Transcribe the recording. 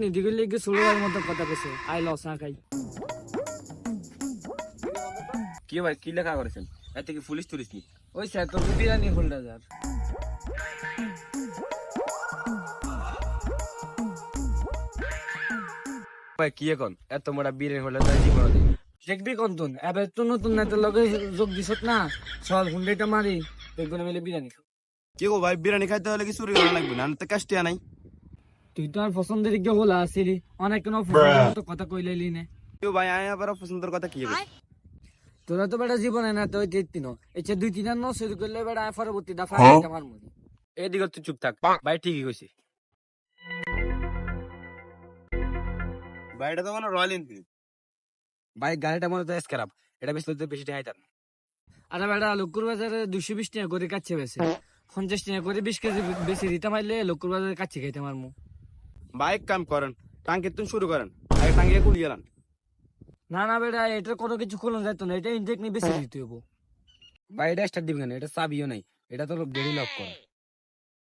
নিদিকে লিগে সুড়োর মতো কথা কইছে আই লস না খাই। কি ভাই কি লেখা করেছেন? এত কি পুলিশ টুরিস নি? ওই স্যার তোর বিরিয়ানি হোল্ডার। ভাই কি এখন এত মোটা বীরের হলে তাই জীবন দিই। দেখবি কন্তন এবার তো নতুন নেতার লগে যোগ দিছত না, চল হুন্ডাইটা মারি দেখবেন মিলে বিরিয়ানি খাও। কি গো ভাই, বিরিয়ানি খাইতে হলে কি চুরি করা লাগবে না? আমি তো কাস্টিয়া নাই। তুই তো আর পছন্দের দিকে হলা আসিলি, অনেক কোনো পছন্দের মতো কথা কইলাইলি না। কেউ ভাই আয় আবার পছন্দের কথা কি হবে? তোরা তো বেটা জীবনে না তো দেখতিন এসে 2-3 ন শুরু করলে বেটা পরবর্তী দফা খাইতে পারবো। এদিকে তুই চুপ থাক, ভাই ঠিকই কইছে। ভাই এটা তো মানে রয়্যাল এনফিল্ড। ভাই গাড়িটা মনে তো খারাপ, এটা বেশি তো বেশি টাকা না। আরে বেটা লক্কুর বাজারে 220 টাকা করে কাচ্ছে বেছে, 50 টাকা করে 20 কেজি বেশি দিতে মারলে লক্কুর বাজারে কাচ্ছে খাইতে মারমু। ভাই এক কাম করেন, টাঙ্কি তুমি শুরু করেন, আগে টাঙ্কি কুলিয়ে যান। না না বেটা এটা কোনো কিছু খোলা যাইতো না, এটা ইনজেক্ট নিয়ে বেশি দিতে হবো। ভাই এটা স্টার্ট দিবেন, এটা চাবিও নাই, এটা তো গেড়ি লক করা।